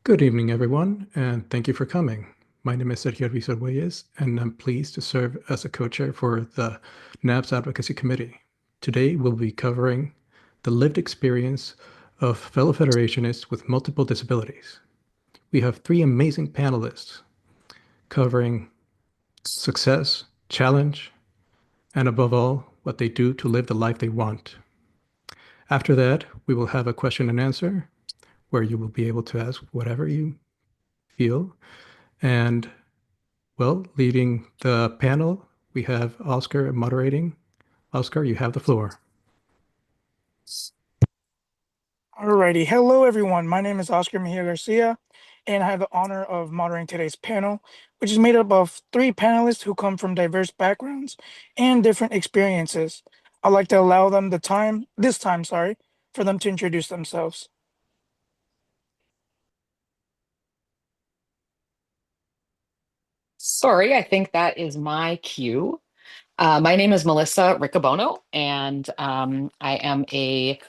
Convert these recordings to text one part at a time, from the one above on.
Good evening, everyone, and thank you for coming. My name is Sergio Reyes, and I'm pleased to serve as a co-chair for the NAB's Advocacy Committee. Today, we'll be covering the lived experience of fellow Federationists with multiple disabilities. We have three amazing panelists covering success, challenge, and above all, what they do to live the life they want. After that, we will have a question and answer where you will be able to ask whatever you feel. And well, leading the panel, we have Oscar moderating. Oscar, you have the floor. Alrighty, hello everyone. My name is Oscar Mejia Garcia, and I have the honor of moderating today's panel, which is made up of three panelists who come from diverse backgrounds and different experiences. I'd like to allow them this time, for them to introduce themselves. Sorry, I think that is my cue. My name is Melissa Ricobono, and I am a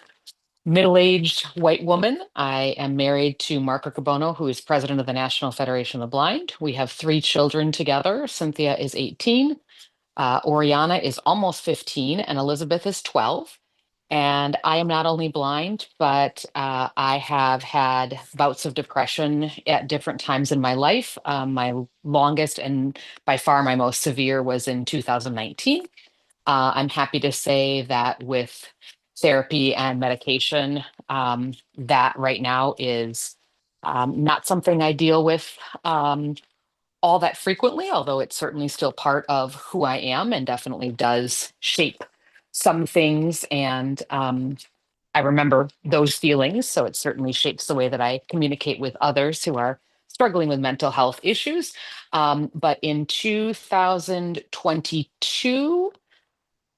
middle-aged white woman. I am married to Mark Ricobono, who is president of the National Federation of the Blind. We have three children together. Cynthia is 18, Oriana is almost 15, and Elizabeth is 12. And I am not only blind, but I have had bouts of depression at different times in my life. My longest and by far my most severe was in 2019. I'm happy to say that with therapy and medication, that right now is not something I deal with all that frequently, although it's certainly still part of who I am and definitely does shape some things. And I remember those feelings. So it certainly shapes the way that I communicate with others who are struggling with mental health issues. But in 2022,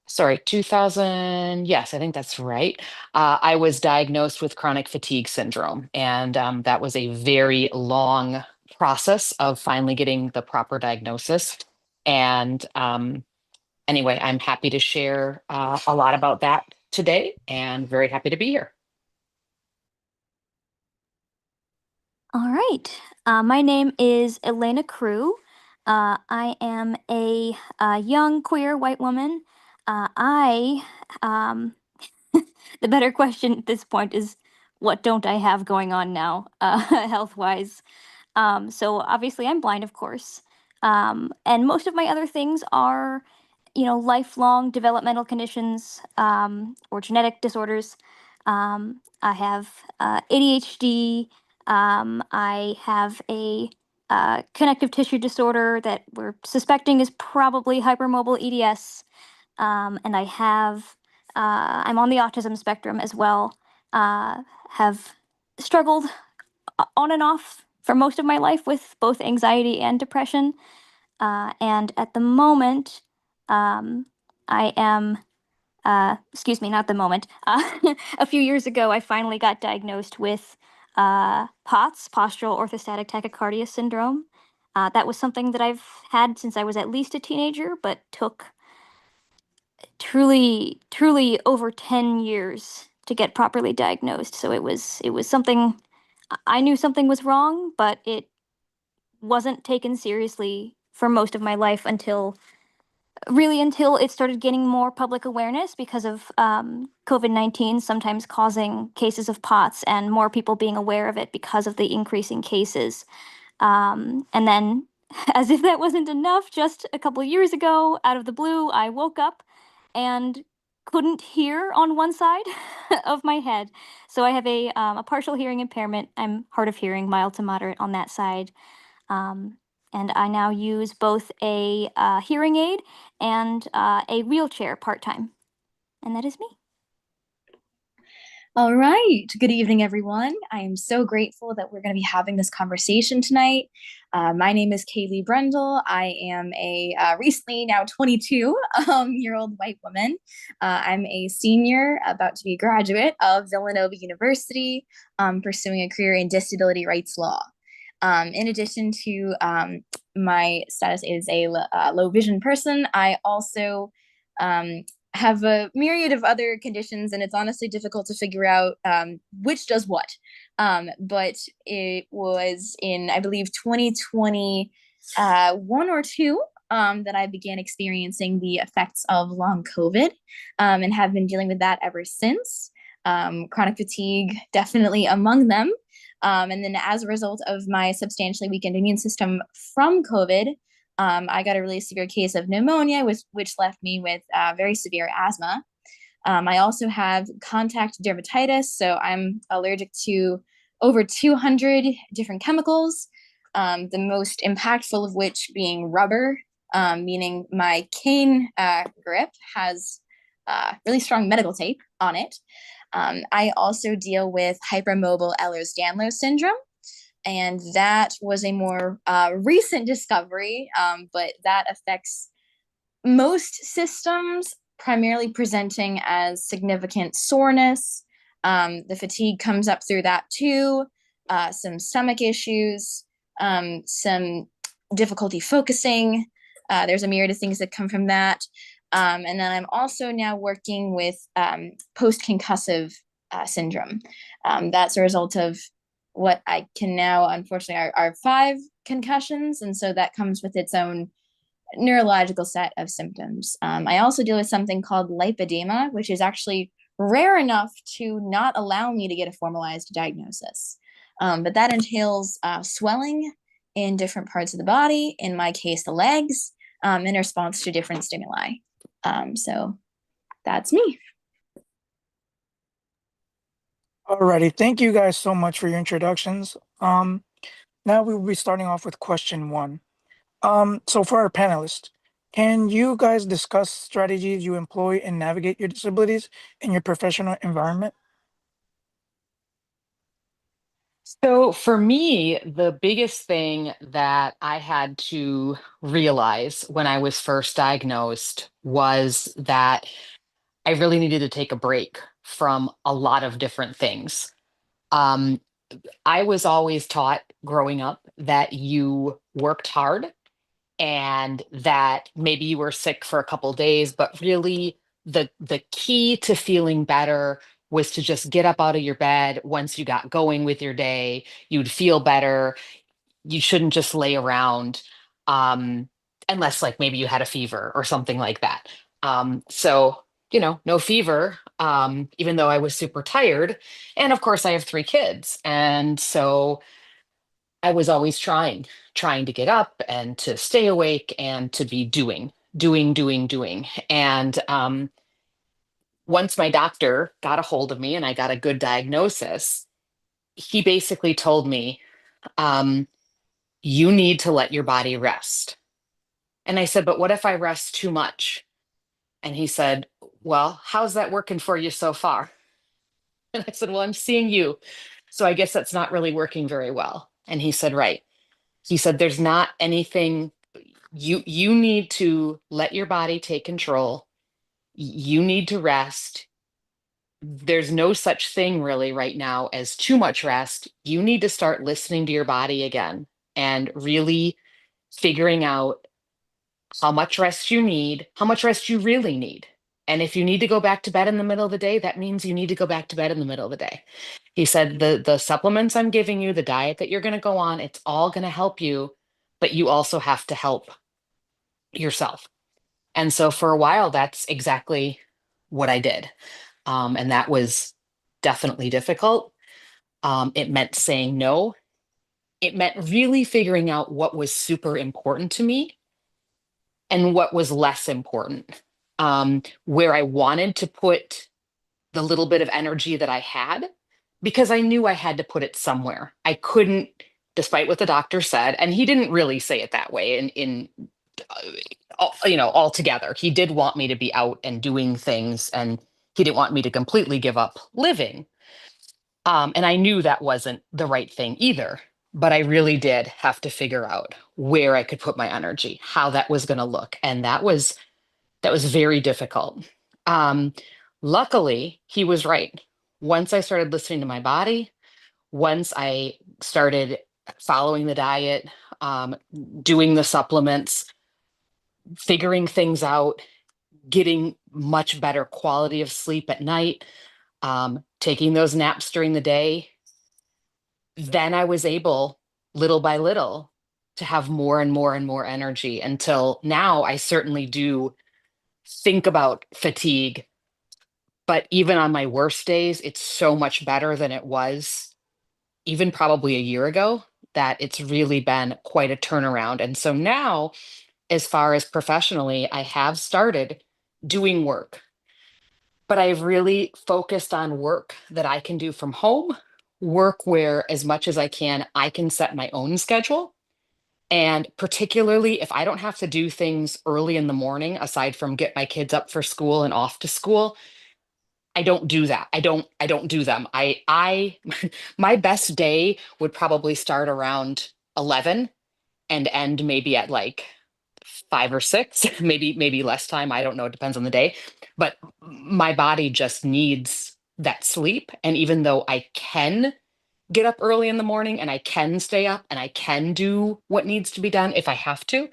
sorry, 2000, yes, I think that's right. I was diagnosed with chronic fatigue syndrome. And that was a very long process of finally getting the proper diagnosis. And anyway, I'm happy to share a lot about that today and very happy to be here. All right. My name is Eliana Crew. I am a young queer white woman. The better question at this point is, what don't I have going on now, health-wise? So obviously I'm blind, of course. And most of my other things are, lifelong developmental conditions, or genetic disorders. I have ADHD. I have a connective tissue disorder that we're suspecting is probably hypermobile EDS. And I'm on the autism spectrum as well. Have struggled on and off for most of my life with both anxiety and depression. And at the moment, I am, excuse me, not the moment. A few years ago, I finally got diagnosed with POTS, postural orthostatic tachycardia syndrome. That was something that I've had since I was at least a teenager, but took truly over 10 years to get properly diagnosed. So it was something I knew something was wrong, but it wasn't taken seriously for most of my life until it started gaining more public awareness because of COVID-19 sometimes causing cases of POTS and more people being aware of it because of the increasing cases. And then, as if that wasn't enough, just a couple of years ago, out of the blue, I woke up and couldn't hear on one side of my head. So I have a partial hearing impairment. I'm hard of hearing, mild to moderate on that side. And I now use both a hearing aid and a wheelchair part-time. And that is me. All right. Good evening, everyone. I am so grateful that we're going to be having this conversation tonight. My name is Kaleigh Brendle. I am a recently now 22-year-old white woman. I'm a senior about to be a graduate of Villanova University, pursuing a career in disability rights law. In addition to my status as a low vision person, I also have a myriad of other conditions, and it's honestly difficult to figure out which does what. But it was in, I believe, 2021 or two, that I began experiencing the effects of long COVID, and have been dealing with that ever since. Chronic fatigue, definitely among them. And then as a result of my substantially weakened immune system from COVID, I got a really severe case of pneumonia, which left me with very severe asthma. I also have contact dermatitis, so I'm allergic to over 200 different chemicals, the most impactful of which being rubber, meaning my cane grip has really strong medical tape on it. I also deal with hypermobile Ehlers-Danlos syndrome, and that was a more recent discovery, but that affects most systems, primarily presenting as significant soreness. The fatigue comes up through that too, some stomach issues, some difficulty focusing. There's a myriad of things that come from that. And then I'm also now working with post-concussive syndrome. That's a result of what I can now, unfortunately, are 5 concussions. And so that comes with its own neurological set of symptoms. I also deal with something called lipedema, which is actually rare enough to not allow me to get a formalized diagnosis. But that entails swelling in different parts of the body, in my case, the legs, in response to different stimuli. So that's me. Alrighty, thank you guys so much for your introductions. Now we will be starting off with question 1. So for our panelists, can you guys discuss strategies you employ and navigate your disabilities in your professional environment? So for me, the biggest thing that I had to realize when I was first diagnosed was that I really needed to take a break from a lot of different things. Um, I was always taught growing up that you worked hard and that maybe you were sick for a couple days, but really the key to feeling better was to just get up out of your bed. Once you got going with your day, you'd feel better. You shouldn't just lay around, um, unless like maybe you had a fever or something like that. So no fever, even though I was super tired. And of course, I have 3 kids, and so I was always trying to get up and to stay awake and to be doing. And once my doctor got a hold of me and I got a good diagnosis, he basically told me, um, you need to let your body rest. And I said, but what if I rest too much? And he said, well, how's that working for you so far? And I said, well, I'm seeing you. So I guess that's not really working very well. And he said, right. He said, there's not anything, you need to let your body take control. You need to rest. There's no such thing really right now as too much rest. You need to start listening to your body again and really figuring out how much rest you need, how much rest you really need. And if you need to go back to bed in the middle of the day, that means you need to go back to bed in the middle of the day. He said, the supplements I'm giving you, the diet that you're going to go on, it's all going to help you, but you also have to help yourself. And so for a while, that's exactly what I did. And that was definitely difficult. It meant saying no. It meant really figuring out what was super important to me and what was less important. Where I wanted to put the little bit of energy that I had, because I knew I had to put it somewhere. I couldn't, despite what the doctor said, and he didn't really say it that way in altogether. He did want me to be out and doing things, and he didn't want me to completely give up living. And I knew that wasn't the right thing either. But I really did have to figure out where I could put my energy, how that was going to look. And that was very difficult. Um, Luckily, he was right. Once I started listening to my body, once I started following the diet, doing the supplements, figuring things out, getting much better quality of sleep at night, taking those naps during the day, then I was able, little by little, to have more and more and more energy until now. I certainly do think about fatigue, but even on my worst days, it's so much better than it was even probably a year ago, that it's really been quite a turnaround. And so now, as far as professionally, I have started doing work, but I've really focused on work that I can do from home, work where, as much as I can set my own schedule. And particularly if I don't have to do things early in the morning, aside from get my kids up for school and off to school, I don't do that. I don't do them. I my best day would probably start around 11 and end maybe at like 5 or 6, maybe less time. I don't know. It depends on the day. But my body just needs that sleep. And even though I can get up early in the morning and I can stay up and I can do what needs to be done if I have to,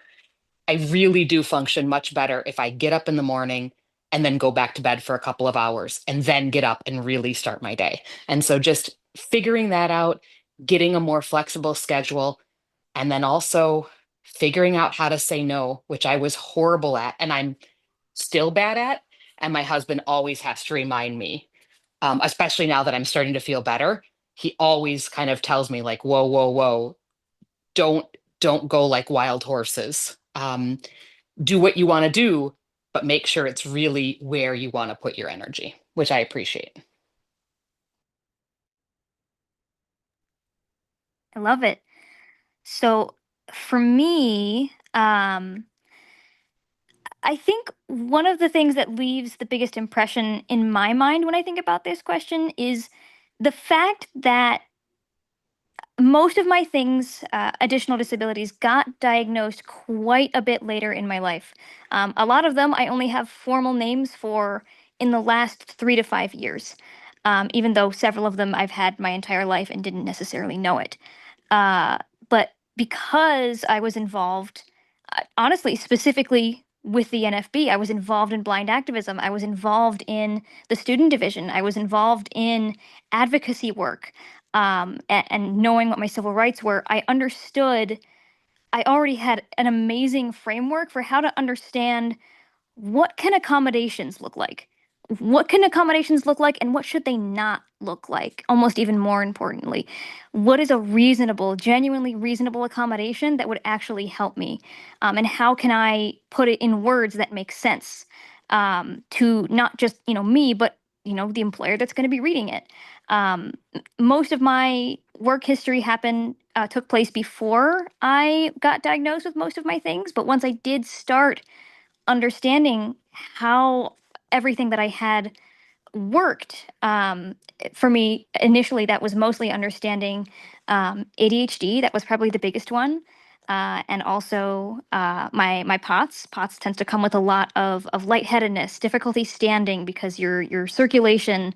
I really do function much better if I get up in the morning and then go back to bed for a couple of hours and then get up and really start my day. And so just figuring that out, getting a more flexible schedule, and then also figuring out how to say no, which I was horrible at and I'm still bad at. And my husband always has to remind me, especially now that I'm starting to feel better. He always kind of tells me like, whoa, whoa, whoa, don't don't go like wild horses. Do what you want to do, but make sure it's really where you want to put your energy, which I appreciate. I love it. So for me, I think one of the things that leaves the biggest impression in my mind when I think about this question is the fact that most of my things, additional disabilities, got diagnosed quite a bit later in my life. A lot of them I only have formal names for in the last 3 to 5 years, even though several of them I've had my entire life and didn't necessarily know it. But because I was involved, honestly, specifically with the NFB, I was involved in blind activism. I was involved in the student division. I was involved in advocacy work. And knowing what my civil rights were, I understood, I already had an amazing framework for how to understand what can accommodations look like? What can accommodations look like and what should they not look like? Almost even more importantly, what is a reasonable, genuinely reasonable accommodation that would actually help me? And how can I put it in words that make sense to not just, me, but, the employer that's going to be reading it? Most of my work history took place before I got diagnosed with most of my things. But once I did start understanding how everything that I had worked. For me, initially, that was mostly understanding ADHD. That was probably the biggest one. And also my POTS. POTS tends to come with a lot of lightheadedness, difficulty standing because your circulation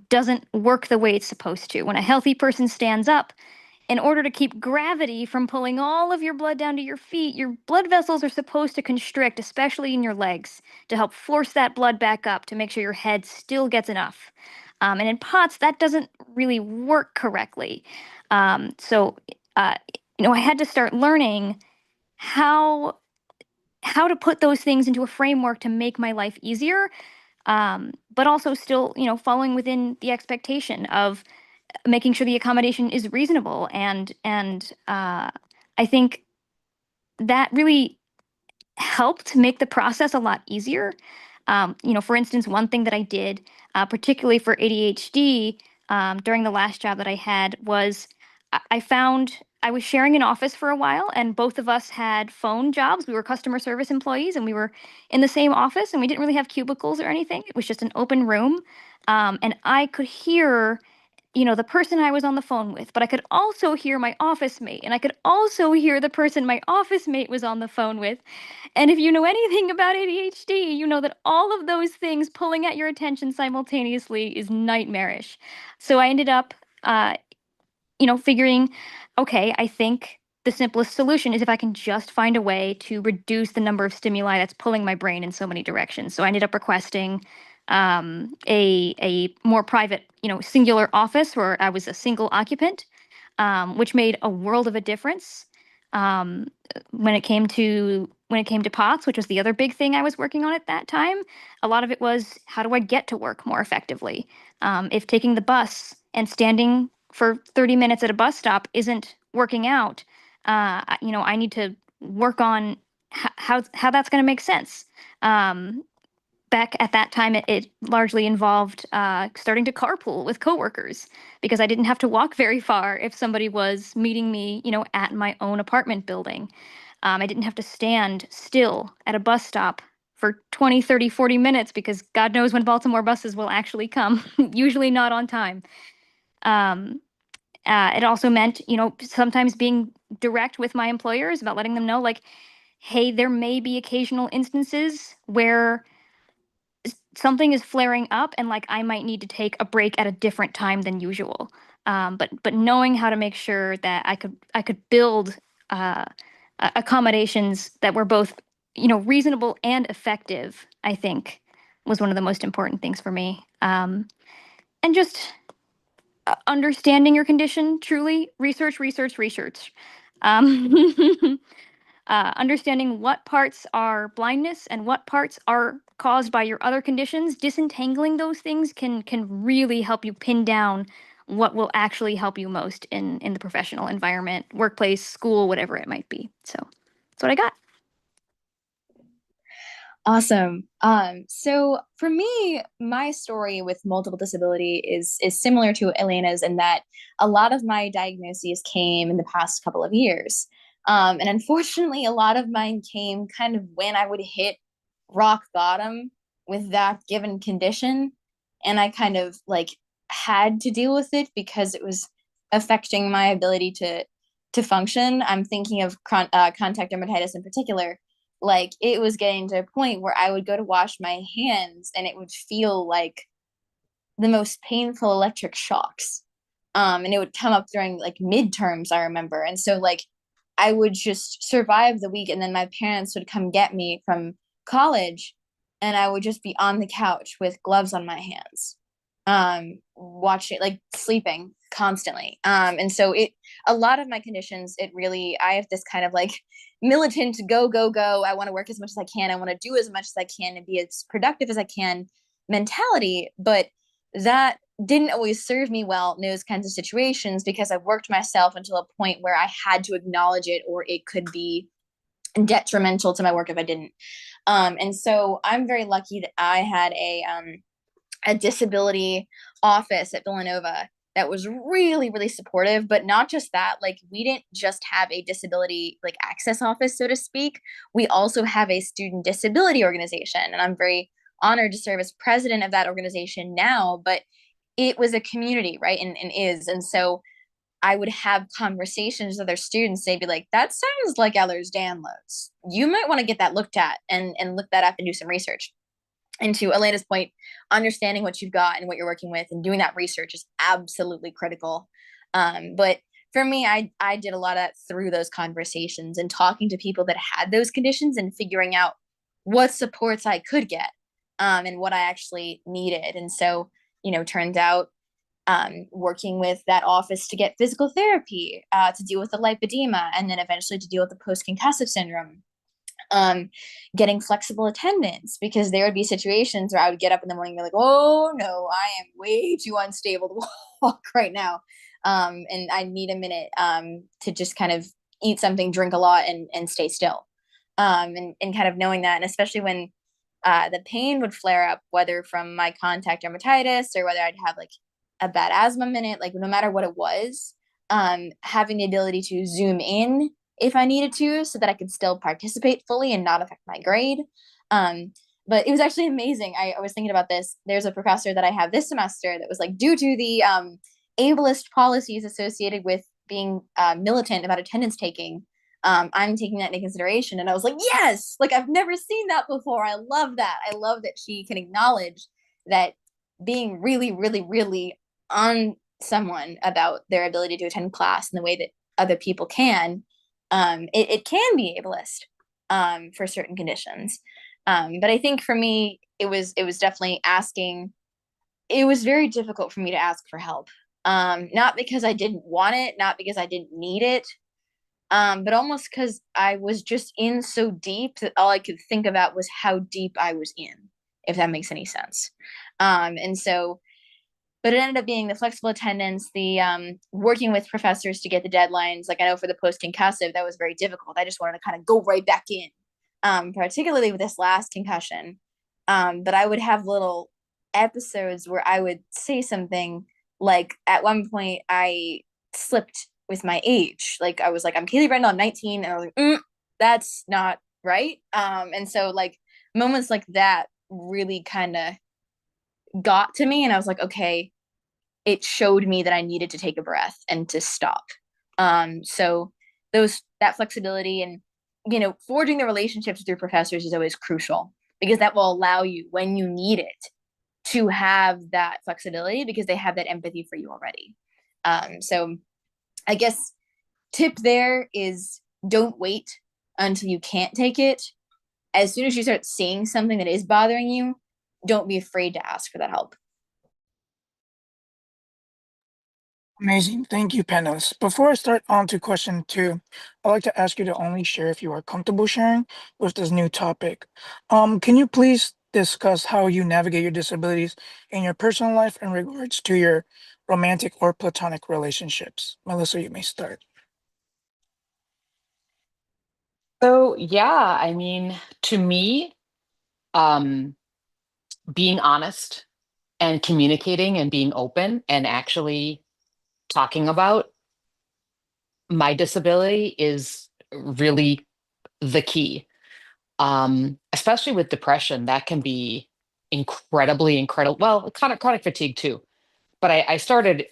doesn't work the way it's supposed to. When a healthy person stands up, in order to keep gravity from pulling all of your blood down to your feet, your blood vessels are supposed to constrict, especially in your legs, to help force that blood back up to make sure your head still gets enough. And in POTS, that doesn't really work correctly. So, I had to start learning how to put those things into a framework to make my life easier, but also still, following within the expectation of making sure the accommodation is reasonable. And I think that really helped make the process a lot easier. For instance, one thing that I did, particularly for ADHD, during the last job that I had was I found I was sharing an office for a while, and both of us had phone jobs. We were customer service employees, and we were in the same office, and we didn't really have cubicles or anything. It was just an open room, and I could hear the person I was on the phone with, but I could also hear my office mate, and I could also hear the person my office mate was on the phone with. And if you know anything about ADHD, you know that all of those things pulling at your attention simultaneously is nightmarish. So I ended up, figuring, okay, I think the simplest solution is if I can just find a way to reduce the number of stimuli that's pulling my brain in so many directions. So I ended up requesting a more private, singular office where I was a single occupant. which made a world of a difference. When it came to POTS, which was the other big thing I was working on at that time, a lot of it was, how do I get to work more effectively? If taking the bus and standing for 30 minutes at a bus stop isn't working out, I need to work on how that's going to make sense. Back at that time, it largely involved starting to carpool with coworkers, because I didn't have to walk very far if somebody was meeting me, at my own apartment building. I didn't have to stand still at a bus stop for 20, 30, 40 minutes, because God knows when Baltimore buses will actually come, usually not on time. It also meant, sometimes being direct with my employers about letting them know, like, hey, there may be occasional instances where something is flaring up and, like, I might need to take a break at a different time than usual. But knowing how to make sure that I could build accommodations that were both, reasonable and effective, I think was one of the most important things for me. And just understanding your condition, truly research. Um, understanding what parts are blindness and what parts are caused by your other conditions, disentangling those things can really help you pin down what will actually help you most in the professional environment, workplace, school, whatever it might be. So that's what I got. Awesome. So for me, my story with multiple disability is similar to Elena's, in that a lot of my diagnoses came in the past couple of years. And unfortunately, a lot of mine came kind of when I would hit rock bottom with that given condition. And I kind of like had to deal with it because it was affecting my ability to function. I'm thinking of contact dermatitis in particular. Like, it was getting to a point where I would go to wash my hands and it would feel like the most painful electric shocks. And it would come up during like midterms, I remember. And so like I would just survive the week, and then my parents would come get me from college, and I would just be on the couch with gloves on my hands, watching, like sleeping constantly. And so a lot of my conditions, I have this kind of like militant go, go, go. I want to work as much as I can. I want to do as much as I can and be as productive as I can mentality. But that didn't always serve me well in those kinds of situations, because I worked myself until a point where I had to acknowledge it, or it could be detrimental to my work if I didn't. And so I'm very lucky that I had a disability office at Villanova that was really, really supportive. But not just that, like, we didn't just have a disability like access office, so to speak. We also have a student disability organization, and I'm very honored to serve as president of that organization now. But it was a community, right? And is. And so I would have conversations with other students. They'd be like, that sounds like Ehlers-Danlos. You might want to get that looked at and look that up and do some research. And to Elena's point, understanding what you've got and what you're working with and doing that research is absolutely critical. But for me, I did a lot of that through those conversations and talking to people that had those conditions and figuring out what supports I could get, and what I actually needed. And so, turns out, working with that office to get physical therapy, to deal with the lipedema, and then eventually to deal with the post-concussive syndrome. Getting flexible attendance, because there would be situations where I would get up in the morning and be like, oh no, I am way too unstable to walk right now. And I need a minute to just kind of eat something, drink a lot, and stay still. And kind of knowing that, and especially when the pain would flare up, whether from my contact dermatitis or whether I'd have like a bad asthma minute, like no matter what it was, having the ability to zoom in if I needed to, so that I could still participate fully and not affect my grade. But it was actually amazing. I was thinking about this. There's a professor that I have this semester that was like, due to the ableist policies associated with being militant about attendance taking, I'm taking that into consideration. And I was like, yes, like I've never seen that before. I love that. I love that she can acknowledge that being really, really, really on someone about their ability to attend class in the way that other people can, it can be ableist for certain conditions. But I think for me, it was definitely asking. It was very difficult for me to ask for help. Not because I didn't want it, not because I didn't need it, but almost because I was just in so deep that all I could think about was how deep I was in, if that makes any sense. And so, but it ended up being the flexible attendance, the working with professors to get the deadlines. Like I know for the post-concussive, that was very difficult. I just wanted to kind of go right back in, particularly with this last concussion. But I would have little episodes where I would say something like, at one point I slipped with my age. Like I was like, I'm Kaleigh Brendle, I'm 19. And I was like, that's not right. And so like moments like that really kind of got to me. And I was like, okay, it showed me that I needed to take a breath and to stop. So that flexibility and, forging the relationships with your professors is always crucial, because that will allow you, when you need it, to have that flexibility because they have that empathy for you already. So I guess tip there is, don't wait until you can't take it. As soon as you start seeing something that is bothering you, don't be afraid to ask for that help. Amazing. Thank you, panelists. Before I start on to question 2, I'd like to ask you to only share if you are comfortable sharing with this new topic. Can you please discuss how you navigate your disabilities in your personal life in regards to your romantic or platonic relationships? Melissa, you may start. So yeah, I mean, to me, um, being honest and communicating and being open and actually talking about my disability is really the key. Especially with depression, that can be incredibly incredible. Well, chronic fatigue too. But I started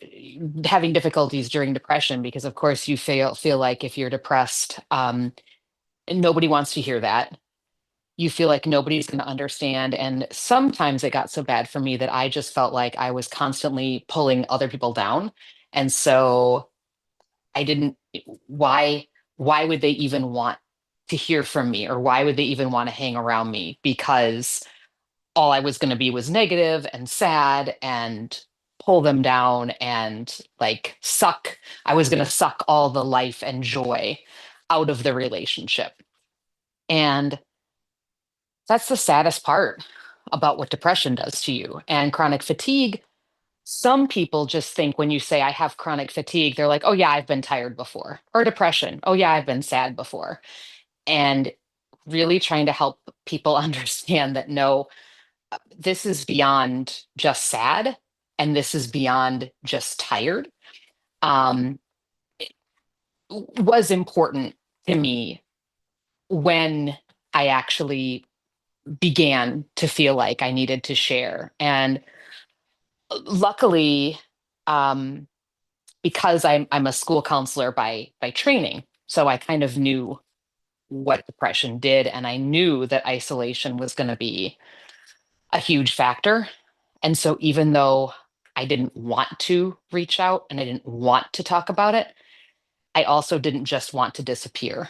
having difficulties during depression because, of course, you feel like if you're depressed, nobody wants to hear that. You feel like nobody's going to understand. And sometimes it got so bad for me that I just felt like I was constantly pulling other people down. And so I didn't, why, why would they even want to hear from me, or why would they even want to hang around me? Because all I was going to be was negative and sad and pull them down and like I was going to suck all the life and joy out of the relationship. And that's the saddest part about what depression does to you. And chronic fatigue, some people just think when you say I have chronic fatigue, they're like, oh yeah, I've been tired before. Or depression, oh yeah, I've been sad before. And really trying to help people understand that no, this is beyond just sad, and this is beyond just tired. Um, was important to me when I actually began to feel like I needed to share. And luckily, um, because I'm a school counselor by training, so I kind of knew what depression did, and I knew that isolation was going to be a huge factor. And so even though I didn't want to reach out and I didn't want to talk about it, I also didn't just want to disappear.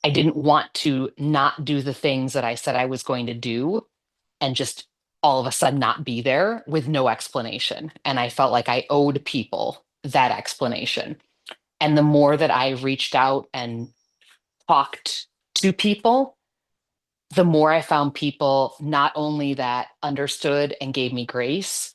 I didn't want to not do the things that I said I was going to do and just all of a sudden not be there with no explanation. And I felt like I owed people that explanation. And the more that I reached out and talked to people, the more I found people not only that understood and gave me grace,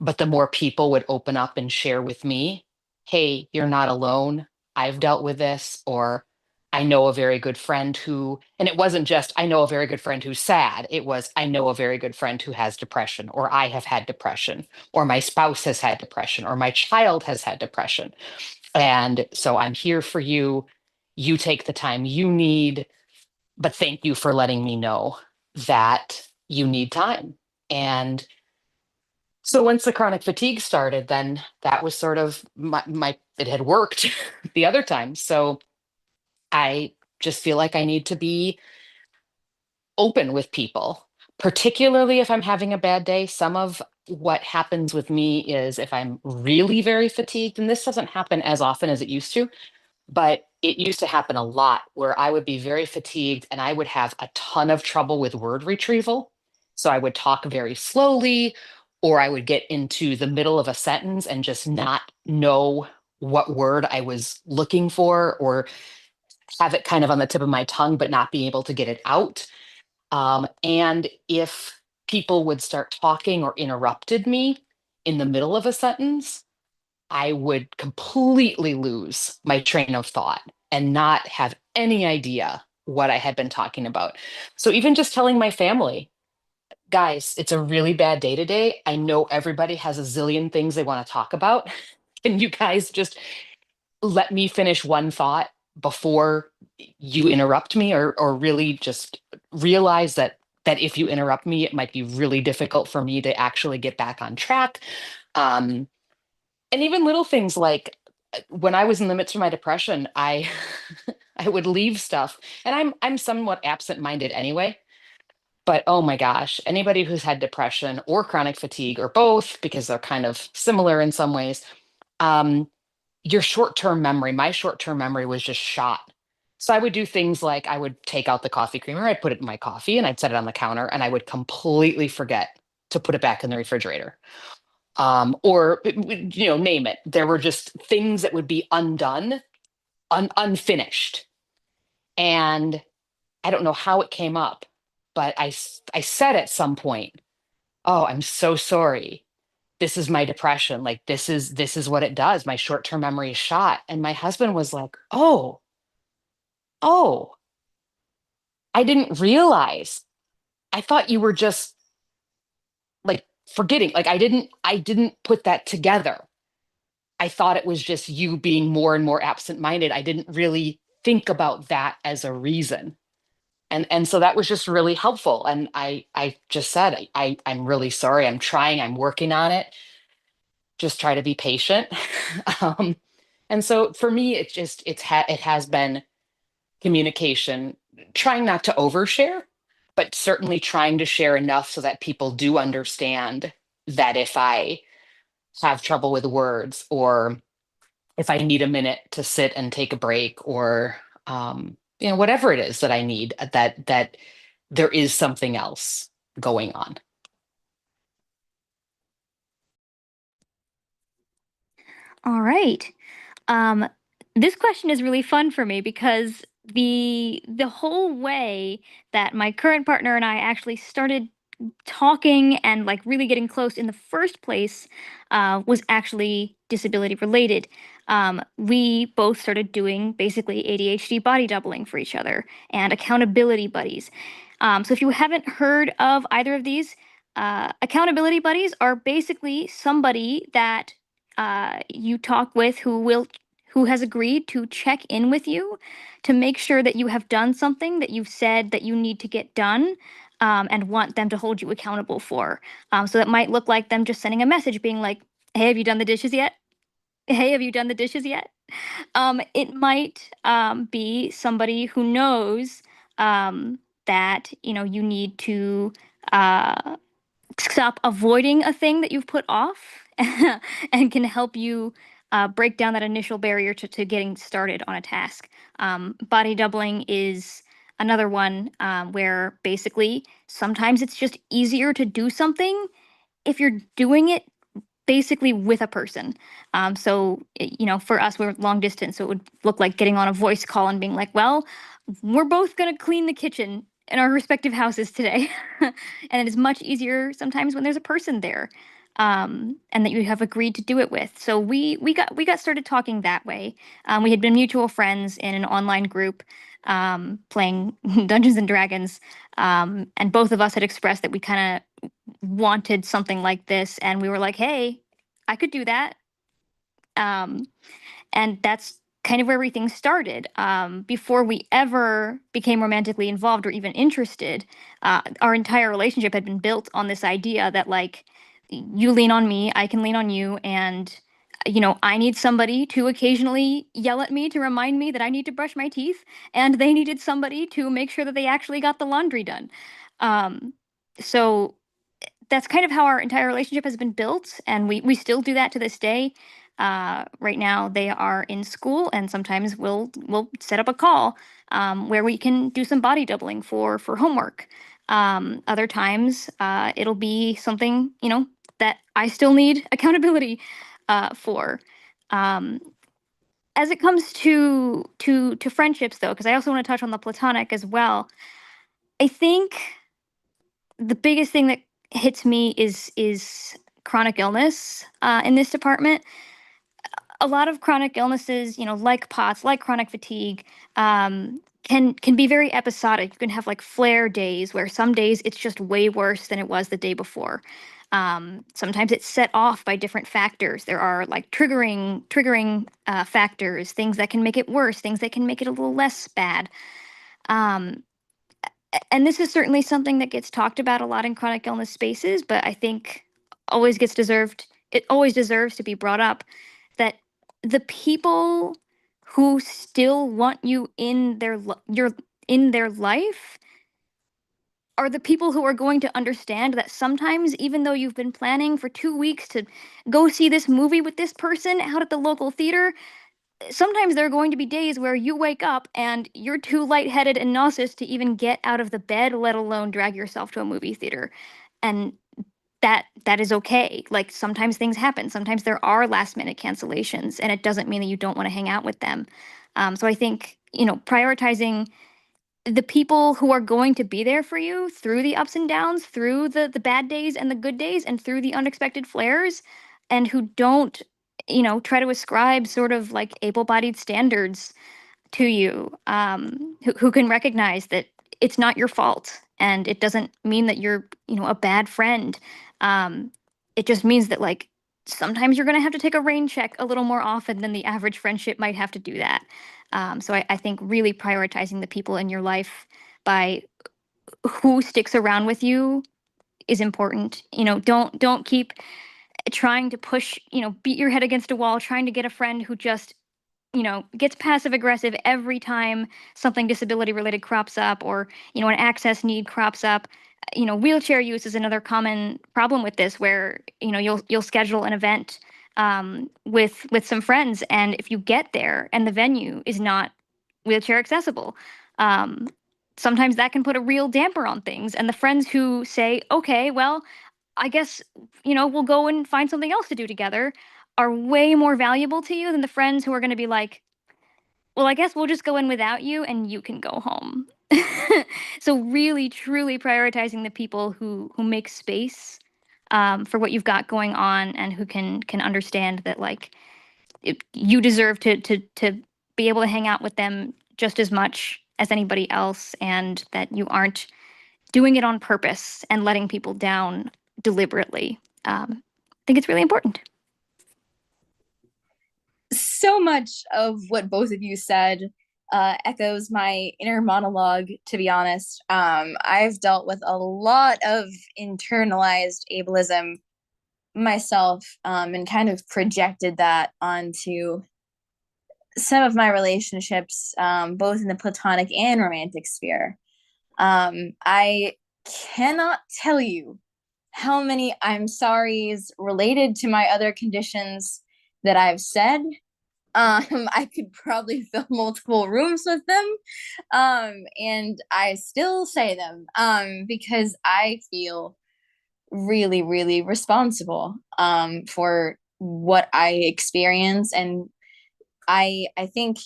but the more people would open up and share with me, hey, you're not alone. I've dealt with this, or I know a very good friend who, and it wasn't just, I know a very good friend who's sad. It was, I know a very good friend who has depression, or I have had depression, or my spouse has had depression, or my child has had depression. And so I'm here for you. You take the time you need, but thank you for letting me know that you need time. And so once the chronic fatigue started, then that was sort of it had worked the other time. So I just feel like I need to be open with people, particularly if I'm having a bad day. Some of what happens with me is if I'm really very fatigued, and this doesn't happen as often as it used to, but it used to happen a lot where I would be very fatigued and I would have a ton of trouble with word retrieval. So I would talk very slowly, or I would get into the middle of a sentence and just not know what word I was looking for, or have it kind of on the tip of my tongue, but not be able to get it out. And if people would start talking or interrupted me in the middle of a sentence, I would completely lose my train of thought and not have any idea what I had been talking about. So even just telling my family, guys, it's a really bad day today. I know everybody has a zillion things they want to talk about. Can you guys just let me finish one thought before you interrupt me, or really just realize that if you interrupt me, it might be really difficult for me to actually get back on track. Um, and even little things like when I was in the midst of my depression, I I would leave stuff, and I'm somewhat absent-minded anyway. But oh my gosh, anybody who's had depression or chronic fatigue or both, because they're kind of similar in some ways, um, your short-term memory, my short-term memory was just shot. So I would do things like I would take out the coffee creamer, I'd put it in my coffee and I'd set it on the counter, and I would completely forget to put it back in the refrigerator. Or name it. There were just things that would be undone, unfinished. And I don't know how it came up, but I said at some point, "Oh, I'm so sorry. This is my depression. Like this is what it does. My short-term memory is shot." And my husband was like, "Oh, I didn't realize. I thought you were just like forgetting. Like I didn't put that together. I thought it was just you being more and more absent-minded. I didn't really think about that as a reason." And so that was just really helpful. And I just said, I'm really sorry. I'm trying, I'm working on it. Just try to be patient. um, and so for me, it has been communication, trying not to overshare, but certainly trying to share enough so that people do understand that if I have trouble with words, or if I need a minute to sit and take a break, or whatever it is that I need, that there is something else going on. All right. This question is really fun for me because the whole way that my current partner and I actually started talking and like really getting close in the first place was actually disability related. We both started doing basically ADHD body doubling for each other and accountability buddies. So if you haven't heard of either of these, accountability buddies are basically somebody that you talk with who has agreed to check in with you to make sure that you have done something that you've said that you need to get done, and want them to hold you accountable for. So that might look like them just sending a message being like, "Hey, have you done the dishes yet? Hey, have you done the dishes yet?" It might be somebody who knows that you need to stop avoiding a thing that you've put off and can help you break down that initial barrier to getting started on a task. Body doubling is another one where basically sometimes it's just easier to do something if you're doing it basically with a person. For us, we're long distance, so it would look like getting on a voice call and being like, well, we're both going to clean the kitchen in our respective houses today. And it is much easier sometimes when there's a person there, and that you have agreed to do it with. So we got started talking that way. We had been mutual friends in an online group, playing Dungeons and Dragons, and both of us had expressed that we kind of wanted something like this, and we were like, "Hey, I could do that." Um, and that's kind of where everything started. Before we ever became romantically involved or even interested, our entire relationship had been built on this idea that, like, you lean on me, I can lean on you, and I need somebody to occasionally yell at me to remind me that I need to brush my teeth, and they needed somebody to make sure that they actually got the laundry done. Um, so that's kind of how our entire relationship has been built, and we still do that to this day. Right now, they are in school, and sometimes we'll set up a call where we can do some body doubling for homework. Other times, it'll be something that I still need accountability for. As it comes to friendships, though, because I also want to touch on the platonic as well. I think the biggest thing that hits me is chronic illness in this department. A lot of chronic illnesses, like POTS, like chronic fatigue, can be very episodic. You can have like flare days where some days it's just way worse than it was the day before. Sometimes it's set off by different factors. There are like triggering factors, things that can make it worse, things that can make it a little less bad. Um, and this is certainly something that gets talked about a lot in chronic illness spaces, but I think it always deserves to be brought up that the people who still want you in their life are the people who are going to understand that sometimes, even though you've been planning for 2 weeks to go see this movie with this person out at the local theater, sometimes there are going to be days where you wake up and you're too lightheaded and nauseous to even get out of the bed, let alone drag yourself to a movie theater. And that is okay. Like, sometimes things happen. Sometimes there are last minute cancellations, and it doesn't mean that you don't want to hang out with them. So I think, prioritizing the people who are going to be there for you through the ups and downs, through the bad days and the good days, and through the unexpected flares, and who don't, try to ascribe sort of like able-bodied standards to you, who can recognize that it's not your fault, and it doesn't mean that you're, a bad friend. Um, it just means that, like, sometimes you're going to have to take a rain check a little more often than the average friendship might have to do that. So I think really prioritizing the people in your life by who sticks around with you is important. Don't keep trying to push, beat your head against a wall, trying to get a friend who just, gets passive aggressive every time something disability related crops up, or, an access need crops up. Wheelchair use is another common problem with this, where, you'll schedule an event with some friends, and if you get there and the venue is not wheelchair accessible, um, sometimes that can put a real damper on things. And the friends who say, okay, well, I guess, we'll go and find something else to do together, are way more valuable to you than the friends who are going to be like, well, I guess we'll just go in without you and you can go home. So really, truly prioritizing the people who make space for what you've got going on, and who can understand that, like, you deserve to be able to hang out with them just as much as anybody else, and that you aren't doing it on purpose and letting people down deliberately. I think it's really important. So much of what both of you said echoes my inner monologue, to be honest. I've dealt with a lot of internalized ableism myself, and kind of projected that onto some of my relationships, both in the platonic and romantic sphere. I cannot tell you how many I'm sorry's related to my other conditions that I've said. I could probably fill multiple rooms with them. And I still say them, because I feel really, really responsible, for what I experience. And I think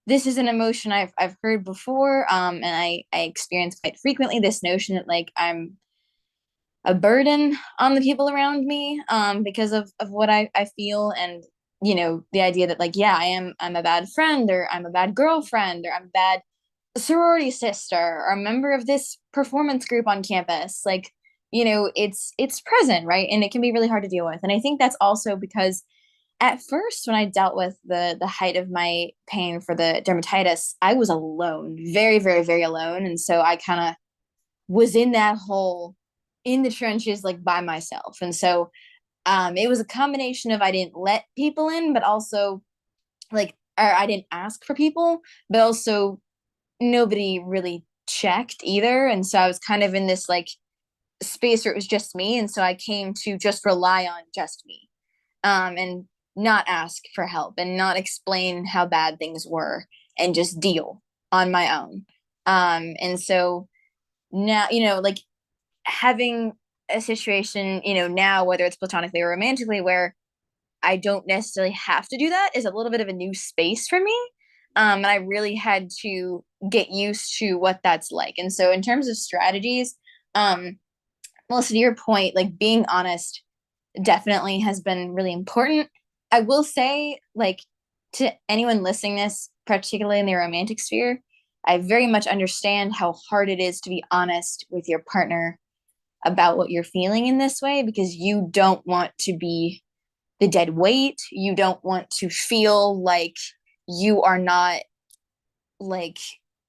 this is an emotion I've heard before, and I experience quite frequently, this notion that, like, I'm a burden on the people around me, because of what I feel. And the idea that, like, yeah, I'm a bad friend, or I'm a bad girlfriend, or I'm a bad sorority sister, or a member of this performance group on campus. Like, it's present, right? And it can be really hard to deal with. And I think that's also because at first, when I dealt with the height of my pain for the dermatitis, I was alone, very, very, very alone. And so I kind of was in that hole, in the trenches, like, by myself. And so it was a combination of, I didn't let people in, but also, like, or I didn't ask for people, but also nobody really checked either. And so I was kind of in this, like, space where it was just me. And so I came to just rely on just me, and not ask for help, and not explain how bad things were, and just deal on my own. And so now, like, having a situation, now, whether it's platonically or romantically, where I don't necessarily have to do that, is a little bit of a new space for me. And I really had to get used to what that's like. And so in terms of strategies, Melissa, to your point, like being honest definitely has been really important. I will say, like, to anyone listening this, particularly in the romantic sphere, I very much understand how hard it is to be honest with your partner about what you're feeling in this way, because you don't want to be the dead weight. You don't want to feel like you are not like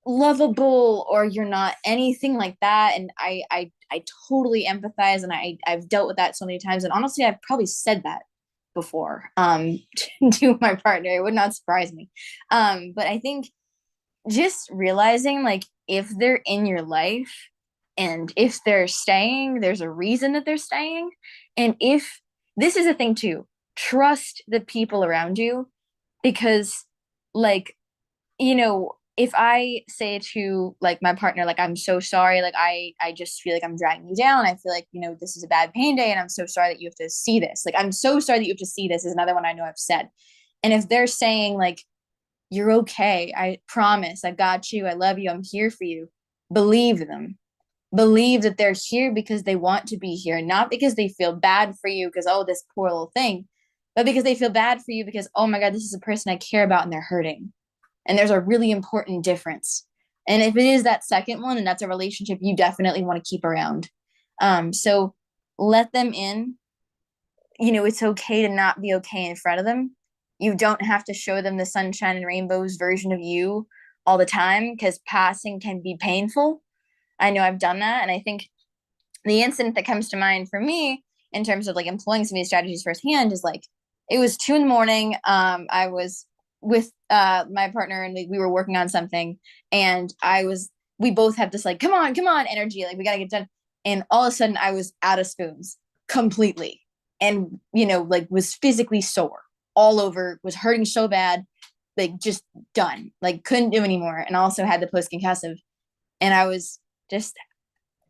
lovable, or you're not anything like that. And I totally empathize, and I've dealt with that so many times. And honestly, I've probably said that before to my partner. It would not surprise me. But I think just realizing, like, if they're in your life and if they're staying, there's a reason that they're staying. And if this is a thing too, trust the people around you, because, like, if I say to, like, my partner, like, I'm so sorry, like, I just feel like I'm dragging you down. I feel like, this is a bad pain day, and I'm so sorry that you have to see this. Like, I'm so sorry that you have to see this is another one I know I've said. And if they're saying, like, you're okay, I promise, I got you, I love you, I'm here for you, believe them. Believe that they're here because they want to be here, not because they feel bad for you because, oh, this poor little thing, but because they feel bad for you because, oh my God, this is a person I care about and they're hurting. And there's a really important difference. And if it is that second one, and that's a relationship you definitely want to keep around. So let them in. It's okay to not be okay in front of them. You don't have to show them the sunshine and rainbows version of you all the time, because passing can be painful. I know I've done that. And I think the incident that comes to mind for me in terms of, like, employing some of these strategies firsthand is, like, it was 2 a.m. I was with my partner, and we were working on something, and we both have this, like, come on energy, like, we gotta get done. And all of a sudden I was out of spoons completely, and like, was physically sore all over, was hurting so bad, like, just done, like, couldn't do anymore, and also had the post concussive. And I was just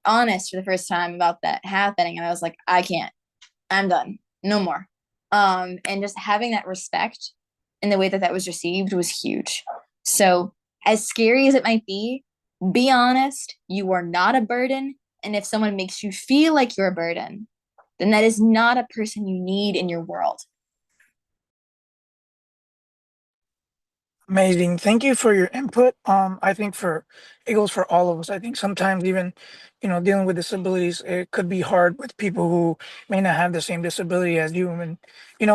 honest for the first time about that happening, and I was like, I can't, I'm done, no more. And just having that respect and the way that was received was huge. So, as scary as it might be honest. You are not a burden. And if someone makes you feel like you're a burden, then that is not a person you need in your world. Amazing. Thank you for your input. I think it goes for all of us. I think sometimes even, dealing with disabilities, it could be hard with people who may not have the same disability as you. And,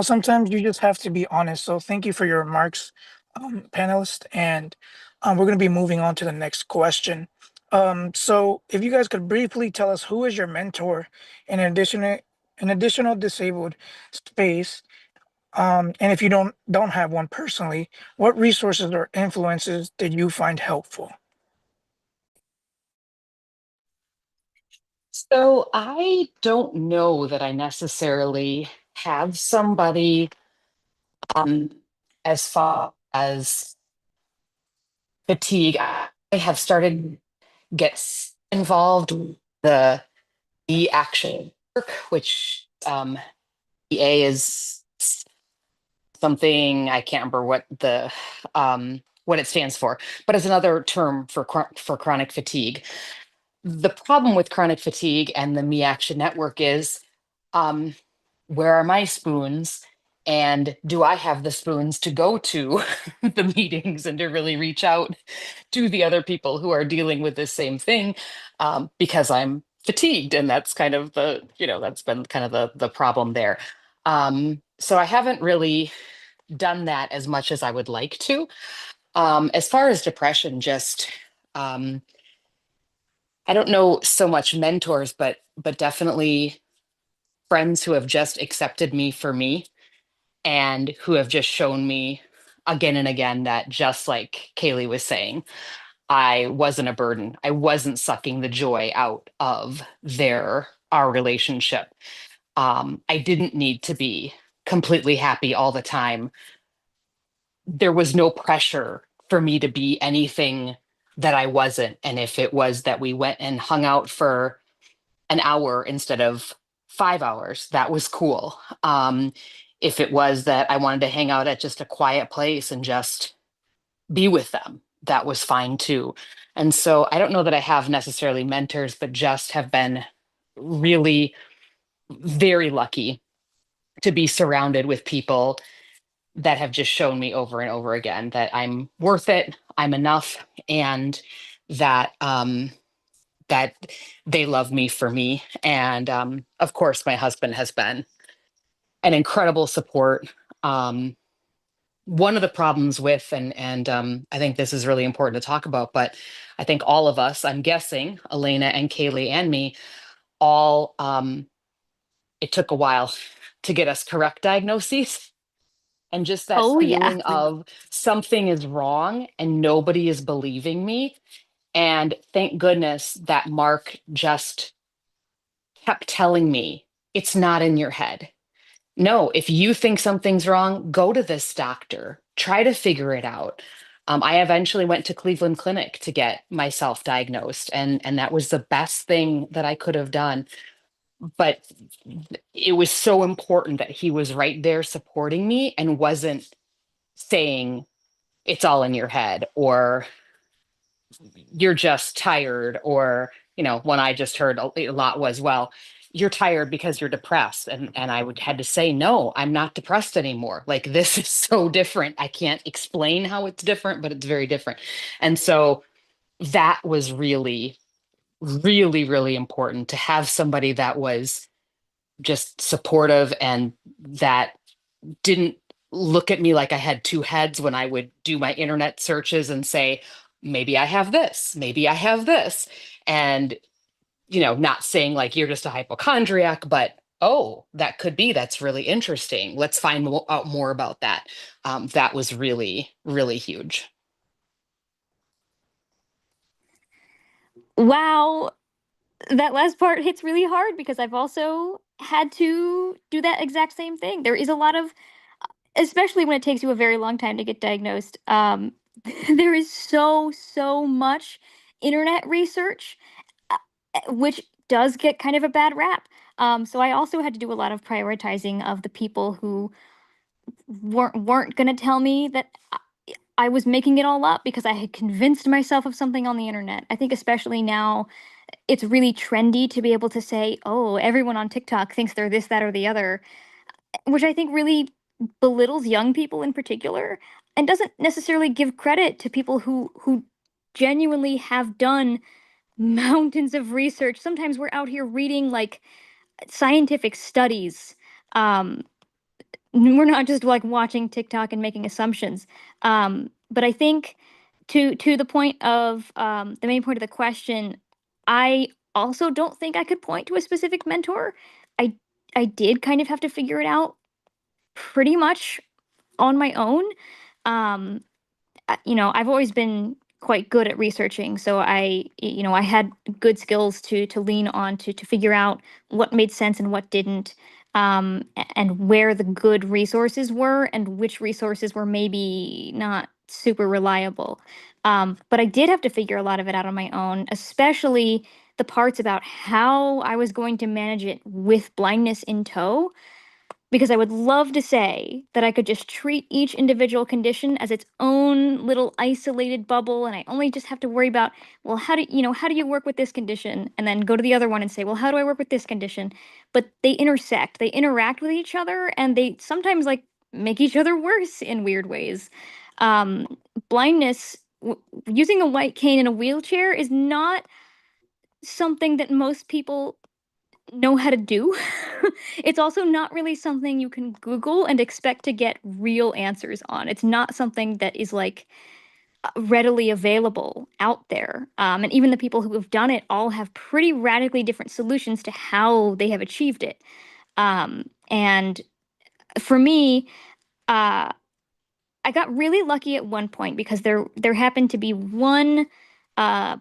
sometimes you just have to be honest. So thank you for your remarks, panelists. And we're going to be moving on to the next question. So if you guys could briefly tell us, who is your mentor in additional disabled space? And if you don't have one personally, what resources or influences did you find helpful? So I don't know that I necessarily have somebody um, as far as fatigue. I have started gets involved with the MEAction work, which EA is something I can't remember what it stands for, but it's another term for chronic fatigue. The problem with chronic fatigue and the MEAction Network is, um, where are my spoons? And do I have the spoons to go to the meetings and to really reach out to the other people who are dealing with this same thing? Because I'm fatigued, and that's kind of that's been kind of the problem there. So I haven't really done that as much as I would like to. As far as depression, just um, I don't know so much mentors, but definitely friends who have just accepted me for me, and who have just shown me again and again that, just like Kaleigh was saying, I wasn't a burden. I wasn't sucking the joy out of our relationship. I didn't need to be completely happy all the time. There was no pressure for me to be anything that I wasn't. And if it was that we went and hung out for an hour instead of 5 hours, that was cool. If it was that I wanted to hang out at just a quiet place and just be with them, that was fine too. And so I don't know that I have necessarily mentors, but just have been really very lucky to be surrounded with people that have just shown me over and over again that I'm worth it, I'm enough, and that that they love me for me. And of course, my husband has been an incredible support. One of the problems with, and I think this is really important to talk about, but I think all of us, I'm guessing, Elena and Kaleigh and me, all it took a while to get us correct diagnoses. And just that Oh yeah. feeling of something is wrong and nobody is believing me. And thank goodness that Mark just kept telling me, it's not in your head. No, if you think something's wrong, go to this doctor, try to figure it out. I eventually went to Cleveland Clinic to get myself diagnosed, and that was the best thing that I could have done. But it was so important that he was right there supporting me and wasn't saying it's all in your head, or you're just tired, or when I just heard a lot was, well, you're tired because you're depressed, and I would had to say, no, I'm not depressed anymore. Like, this is so different. I can't explain how it's different, but it's very different. And so that was really, really, really important to have somebody that was just supportive and that didn't look at me like I had two heads when I would do my internet searches and say, maybe I have this, maybe I have this. And, not saying like you're just a hypochondriac, but oh, that could be, that's really interesting. Let's find out more about that. That was really, really huge. Wow. That last part hits really hard because I've also had to do that exact same thing. There is a lot of, especially when it takes you a very long time to get diagnosed, there is so much internet research, uh, which does get kind of a bad rap. So I also had to do a lot of prioritizing of the people who weren't going to tell me that I was making it all up because I had convinced myself of something on the internet. I think especially now it's really trendy to be able to say, "Oh, everyone on TikTok thinks they're this, that, or the other," which I think really belittles young people in particular and doesn't necessarily give credit to people who genuinely have done mountains of research. Sometimes we're out here reading like scientific studies. Um, we're not just like watching TikTok and making assumptions. But I think to the point of the main point of the question, I also don't think I could point to a specific mentor. I I did kind of have to figure it out pretty much on my own. Um, I've always been quite good at researching, so I had good skills to lean on to figure out what made sense and what didn't, and where the good resources were and which resources were maybe not super reliable. But I did have to figure a lot of it out on my own, especially the parts about how I was going to manage it with blindness in tow, because I would love to say that I could just treat each individual condition as its own little isolated bubble, and I only just have to worry about, well, how do you work with this condition, and then go to the other one and say, well, how do I work with this condition? But they intersect, they interact with each other, and they sometimes like make each other worse in weird ways. Um, blindness, using a white cane in a wheelchair is not something that most people know how to do. It's also not really something you can Google and expect to get real answers on. It's not something that is like readily available out there. And even the people who have done it all have pretty radically different solutions to how they have achieved it. And for me, uh, I got really lucky at one point because there happened to be one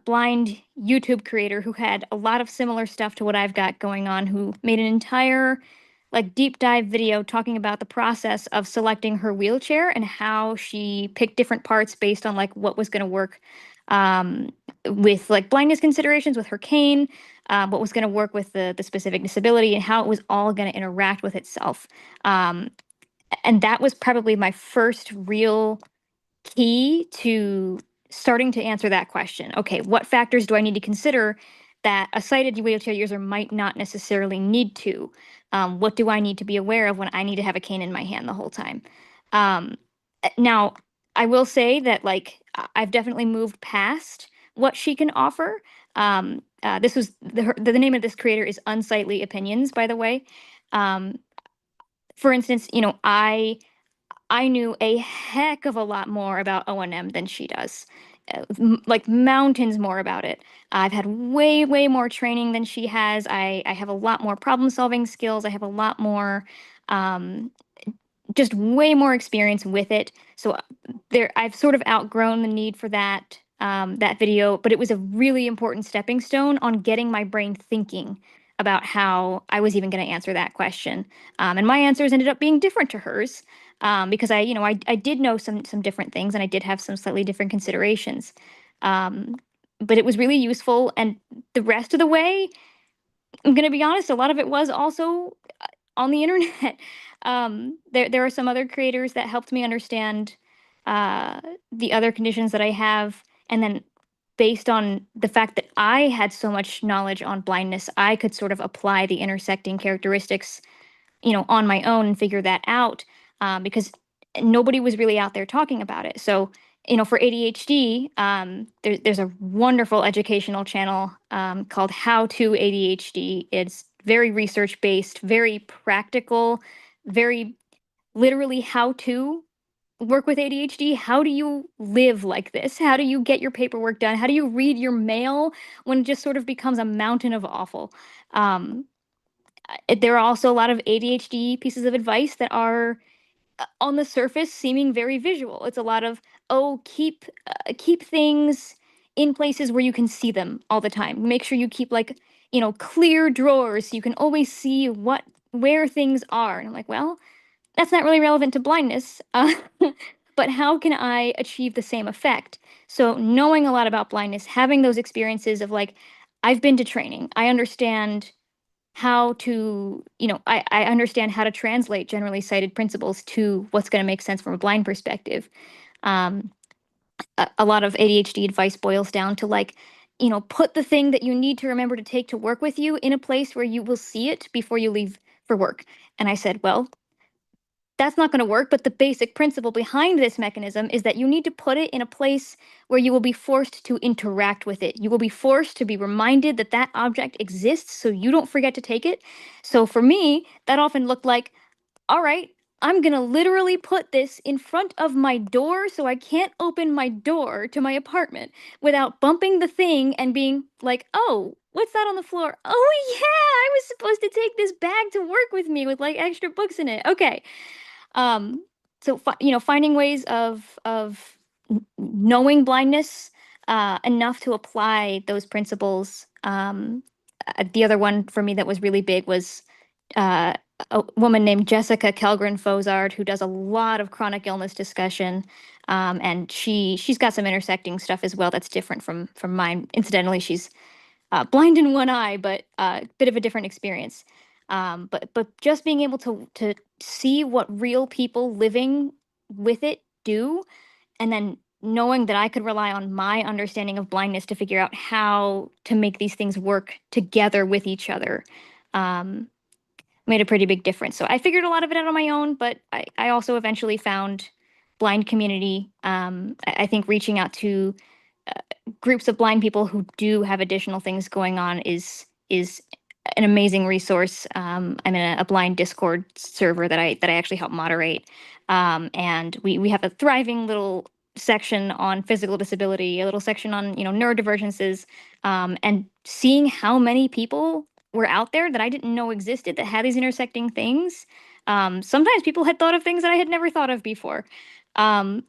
blind YouTube creator who had a lot of similar stuff to what I've got going on, who made an entire like deep dive video talking about the process of selecting her wheelchair and how she picked different parts based on like what was going to work. Um, with like blindness considerations with her cane, what was going to work with the specific disability, and how it was all going to interact with itself. And that was probably my first real key to starting to answer that question. Okay, what factors do I need to consider that a sighted wheelchair user might not necessarily need to? What do I need to be aware of when I need to have a cane in my hand the whole time? Now, I will say that like I've definitely moved past what she can offer. This was the name of this creator is Unsightly Opinions, by the way. Um, for instance, you know, I knew a heck of a lot more about O&M than she does. Like mountains more about it. I've had way more training than she has. I have a lot more problem solving skills. I have a lot more um, just way more experience with it. So there, I've sort of outgrown the need for that video, but it was a really important stepping stone on getting my brain thinking about how I was even going to answer that question. And my answers ended up being different to hers, because I did know some different things, and I did have some slightly different considerations. Um, but it was really useful, and the rest of the way, I'm going to be honest, a lot of it was also on the internet. There are some other creators that helped me understand the other conditions that I have, and then based on the fact that I had so much knowledge on blindness, I could sort of apply the intersecting characteristics, you know, on my own and figure that out, because nobody was really out there talking about it. So, you know, for ADHD, there's a wonderful educational channel called How to ADHD. It's very research based, very practical, very literally how to work with ADHD. How do you live like this? How do you get your paperwork done? How do you read your mail when it just sort of becomes a mountain of awful? Um, there are also a lot of ADHD pieces of advice that are on the surface seeming very visual. It's a lot of, oh, keep things in places where you can see them all the time. Make sure you keep like, you know, clear drawers so you can always see where things are. And I'm like, well, that's not really relevant to blindness. But how can I achieve the same effect? So knowing a lot about blindness, having those experiences of like, I've been to training. I understand how to, you know, I understand how to translate generally cited principles to what's going to make sense from a blind perspective. Um, a lot of ADHD advice boils down to like, you know, put the thing that you need to remember to take to work with you in a place where you will see it before you leave for work. And I said, well, that's not going to work. But the basic principle behind this mechanism is that you need to put it in a place where you will be forced to interact with it. You will be forced to be reminded that that object exists so you don't forget to take it. So for me, that often looked like, all right, I'm going to literally put this in front of my door so I can't open my door to my apartment without bumping the thing and being like, oh, what's that on the floor? Oh, yeah, I was supposed to take this bag to work with me with like extra books in it. Okay. Um, so you know, finding ways of knowing blindness enough to apply those principles. The other one for me that was really big was uh, a woman named Jessica Kellgren-Fozard, who does a lot of chronic illness discussion, and she's got some intersecting stuff as well that's different from mine. Incidentally, she's blind in one eye, but a bit of a different experience. But just being able to see what real people living with it do, and then knowing that I could rely on my understanding of blindness to figure out how to make these things work together with each other, um, made a pretty big difference. So I figured a lot of it out on my own, but I also eventually found blind community. I think reaching out to groups of blind people who do have additional things going on is an amazing resource. I'm in a blind Discord server that I actually help moderate, and we have a thriving little section on physical disability, a little section on neurodivergences, and seeing how many people were out there that I didn't know existed that had these intersecting things. Sometimes people had thought of things that I had never thought of before. Um,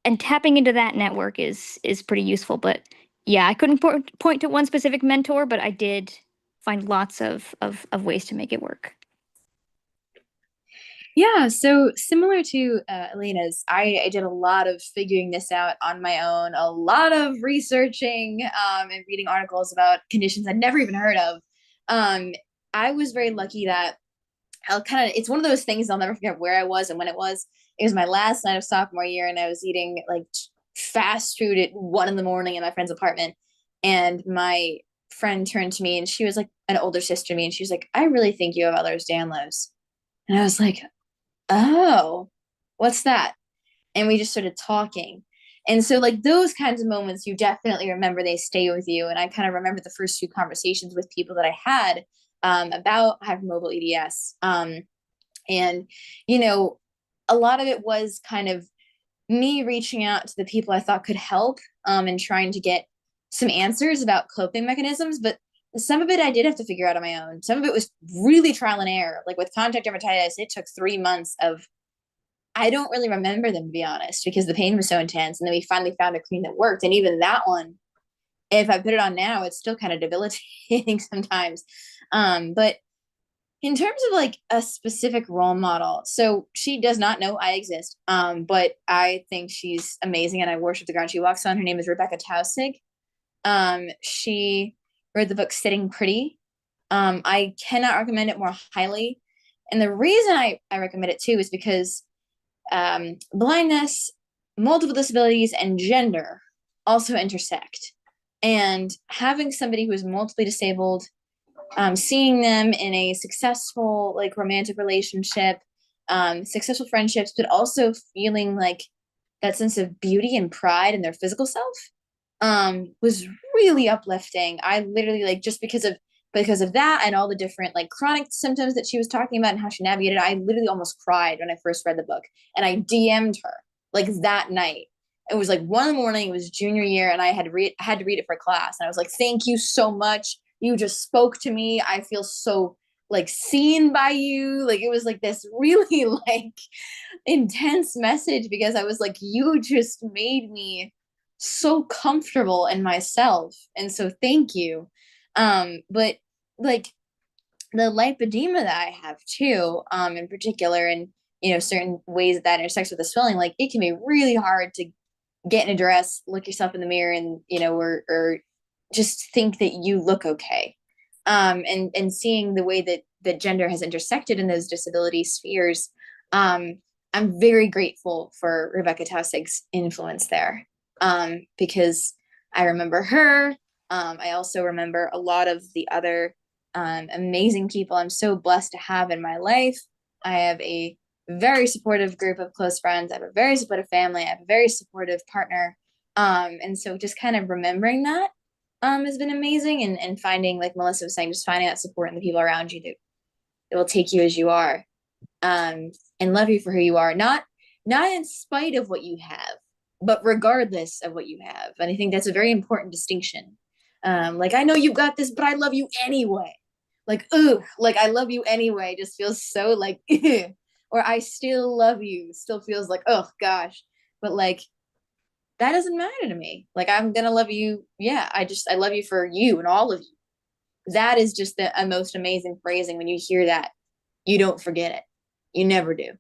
and tapping into that network is pretty useful. But yeah, I couldn't point to one specific mentor, but I did find lots of ways to make it work. Yeah, so similar to Elena's, I did a lot of figuring this out on my own, a lot of researching and reading articles about conditions I'd never even heard of. Um, I was very lucky that it's one of those things I'll never forget where I was and when it was. It was my last night of sophomore year, and I was eating like fast food at 1 in the morning in my friend's apartment. And my friend turned to me, and she was like an older sister to me, and she was like, "I really think you have Ehlers-Danlos." And I was like, "Oh, what's that?" And we just started talking. And so, like, those kinds of moments, you definitely remember, they stay with you. And I kind of remember the first few conversations with people that I had about hypermobile EDS. And, you know, a lot of it was kind of me reaching out to the people I thought could help and trying to get some answers about coping mechanisms. But some of it I did have to figure out on my own. Some of it was really trial and error. Like with contact dermatitis, it took 3 months of, I don't really remember them, to be honest, because the pain was so intense. And then we finally found a cream that worked. And even that one, if I put it on now, it's still kind of debilitating sometimes. But in terms of like a specific role model, so she does not know I exist, but I think she's amazing and I worship the ground she walks on. Her name is Rebekah Taussig. She wrote the book Sitting Pretty. I cannot recommend it more highly. And the reason I recommend it too is because blindness, multiple disabilities, and gender also intersect. And having somebody who is multiply disabled, seeing them in a successful, like, romantic relationship, successful friendships, but also feeling like that sense of beauty and pride in their physical self, was really uplifting. I literally, like, just because of that and all the different like chronic symptoms that she was talking about and how she navigated, I literally almost cried when I first read the book. And I DM'd her like that night. It was like 1 in the morning, it was junior year, and I had to read it for class. And I was like, "Thank you so much. You just spoke to me. I feel so like seen by you." Like, it was like this really like intense message because I was like, "You just made me so comfortable in myself. And so thank you." But like the lipedema that I have too, in particular, and certain ways that intersects with the swelling, like it can be really hard to get in a dress, look yourself in the mirror, and or just think that you look okay. And seeing the way that gender has intersected in those disability spheres, I'm very grateful for Rebekah Taussig's influence there, because I remember her. I also remember a lot of the other amazing people I'm so blessed to have in my life. I have a very supportive group of close friends. I have a very supportive family. I have a very supportive partner. And so just kind of remembering that has been amazing. And finding, like Melissa was saying, just finding that support in the people around you that will take you as you are, and love you for who you are. Not in spite of what you have, but regardless of what you have. And I think that's a very important distinction. Like, I know you got this, but I love you anyway. Like, ooh, like I love you anyway just feels so like, or I still love you still feels like, oh gosh. But like, that doesn't matter to me. Like, I'm gonna love you. Yeah, I love you for you and all of you. That is just the most amazing phrasing. When you hear that, you don't forget it. You never do.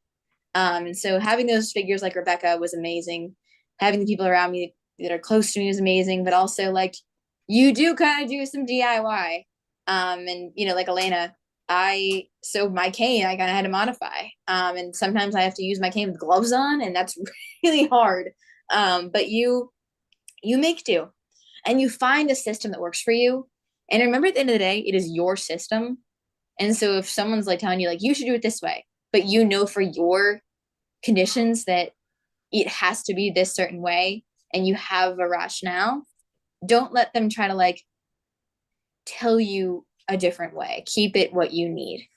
And so having those figures like Rebekah was amazing. Having the people around me that are close to me was amazing, but also like, you do kind of do some DIY. And like Elena, so my cane, I kind of had to modify. And sometimes I have to use my cane with gloves on, and that's really hard. But you make do, and you find a system that works for you. And remember, at the end of the day, it is your system. And so if someone's like telling you like you should do it this way, but for your conditions that it has to be this certain way, and you have a rationale, don't let them try to like tell you a different way. Keep it what you need.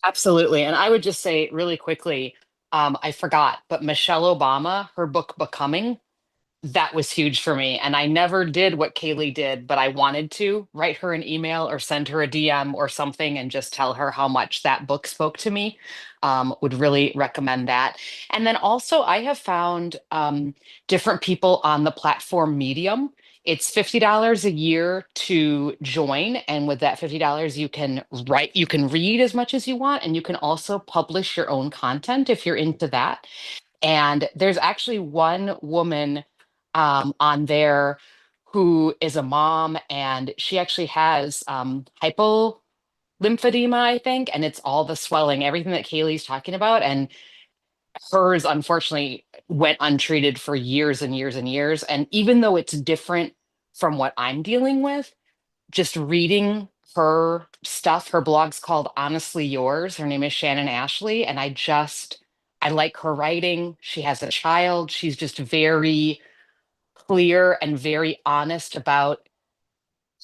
Absolutely. And I would just say really quickly, I forgot, but Michelle Obama, her book Becoming, that was huge for me. And I never did what Kaleigh did, but I wanted to write her an email or send her a DM or something and just tell her how much that book spoke to me. Would really recommend that. And then also, I have found different people on the platform Medium. It's $50 a year to join. And with that $50, you can write, you can read as much as you want, and you can also publish your own content if you're into that. And there's actually one woman on there who is a mom, and she actually has hypolymphedema, I think, and it's all the swelling, everything that Kaleigh's talking about. And hers, unfortunately, went untreated for years and years and years. And even though it's different from what I'm dealing with, just reading her stuff, her blog's called Honestly Yours. Her name is Shannon Ashley. And I like her writing. She has a child. She's just very clear and very honest about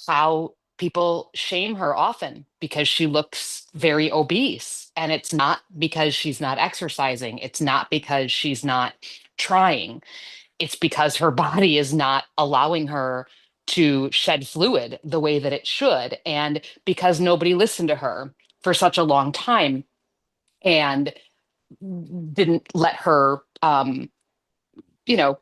how people shame her often because she looks very obese. And it's not because she's not exercising, it's not because she's not trying, it's because her body is not allowing her to shed fluid the way that it should. And because nobody listened to her for such a long time and didn't let her, you know,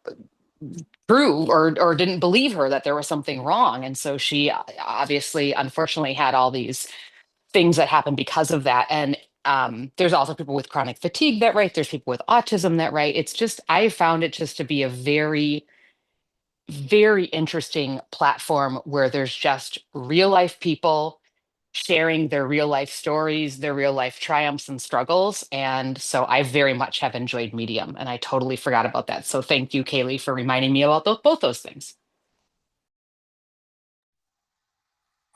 prove or didn't believe her that there was something wrong. And so she obviously, unfortunately, had all these things that happen because of that. And there's also people with chronic fatigue that write. There's people with autism that write. It's just, I found it just to be a very, very interesting platform where there's just real life people sharing their real life stories, their real life triumphs and struggles. And so I very much have enjoyed Medium, and I totally forgot about that. So thank you, Kaleigh, for reminding me about both those things.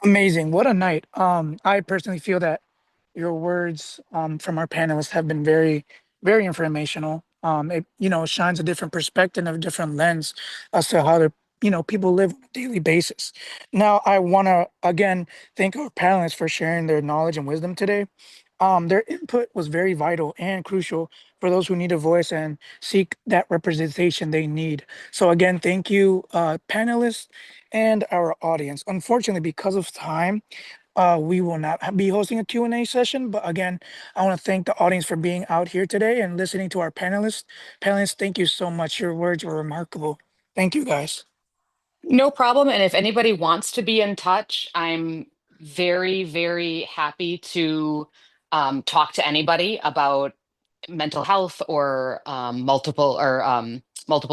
Amazing. What a night. I personally feel that your words from our panelists have been very, very informational. It, shines a different perspective and a different lens as to how people live on a daily basis. Now, I want to again thank our panelists for sharing their knowledge and wisdom today. Their input was very vital and crucial for those who need a voice and seek that representation they need. So again, thank you, panelists and our audience. Unfortunately, because of time, we will not be hosting a Q&A session, but again, I want to thank the audience for being out here today and listening to our panelists. Panelists, thank you so much. Your words were remarkable. Thank you, guys. No problem. And if anybody wants to be in touch, I'm very, very happy to talk to anybody about mental health or multiple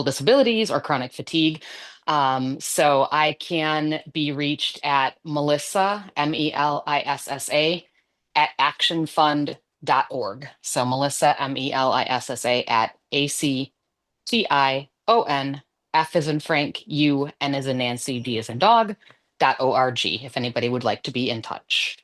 disabilities or chronic fatigue. So I can be reached at Melissa, MELISSA, at actionfund.org. So Melissa, MELISSA, at ACTION, F as in Frank, U, N as in Nancy, D as in dog, .org, if anybody would like to be in touch.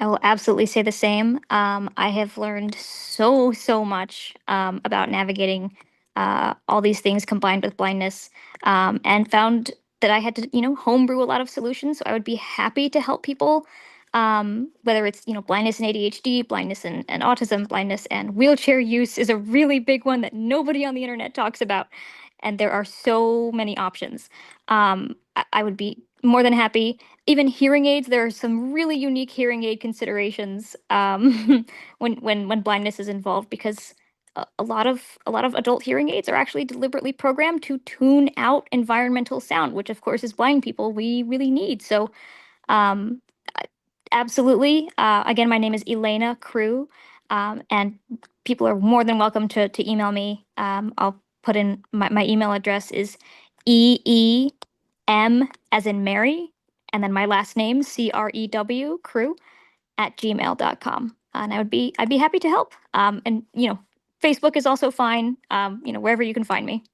I will absolutely say the same. I have learned so much about navigating all these things combined with blindness, and found that I had to, homebrew a lot of solutions. So I would be happy to help people, whether it's, blindness and ADHD, blindness and autism, blindness and wheelchair use is a really big one that nobody on the internet talks about. And there are so many options. I would be more than happy. Even hearing aids, there are some really unique hearing aid considerations when blindness is involved, because a lot of adult hearing aids are actually deliberately programmed to tune out environmental sound, which of course as blind people we really need. So um, absolutely. Again, my name is Eliana Crew, and people are more than welcome to email me. I'll put in my email address is EEM as in Mary, and then my last name, CREW, crew, at gmail.com. And I'd be happy to help. And Facebook is also fine, wherever you can find me.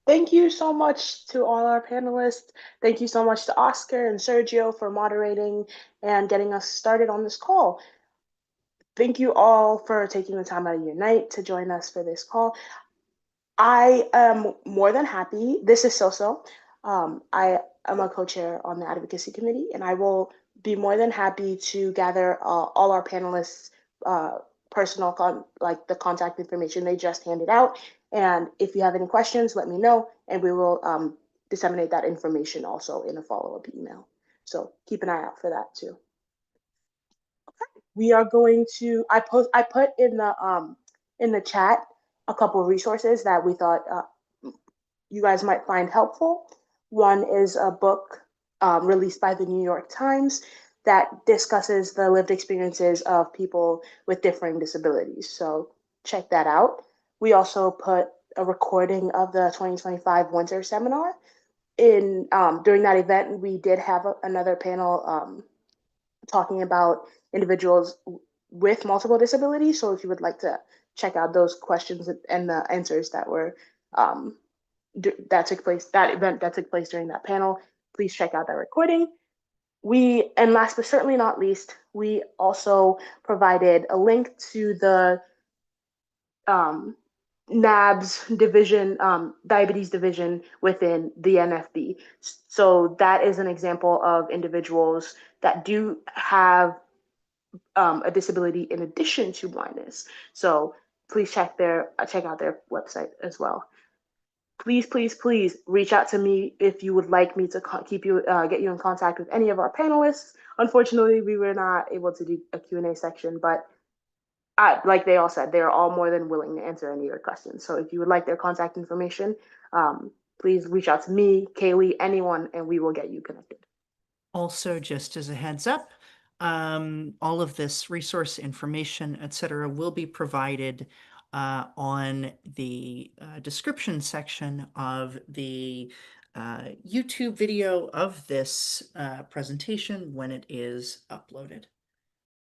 Thank you so much to all our panelists. Thank you so much to Oscar and Sergio for moderating and getting us started on this call. Thank you all for taking the time out of your night to join us for this call. I am more than happy. This is So. I am a co-chair on the Advocacy Committee, and I will be more than happy to gather all our panelists' personal like the contact information they just handed out, And if you have any questions, let me know, and we will disseminate that information also in a follow-up email. So keep an eye out for that too. Okay. We are going to, I put in the chat a couple of resources that we thought you guys might find helpful. One is a book released by the New York Times that discusses the lived experiences of people with differing disabilities. So check that out. We also put a recording of the 2025 Winter Seminar. During that event, we did have another panel talking about individuals with multiple disabilities. So if you would like to check out those questions and the answers that were that event that took place during that panel, please check out that recording. And last but certainly not least, we also provided a link to the NABS division, diabetes division within the NFB. So that is an example of individuals that do have a disability in addition to blindness. So please check out their website as well. Please, please, please reach out to me if you would like me to get you in contact with any of our panelists. Unfortunately, we were not able to do a Q&A section, but like they all said, they're all more than willing to answer any of your questions. So if you would like their contact information, please reach out to me, Kaleigh, anyone, and we will get you connected. Also, just as a heads up, all of this resource information, etc., will be provided on the description section of the YouTube video of this presentation when it is uploaded.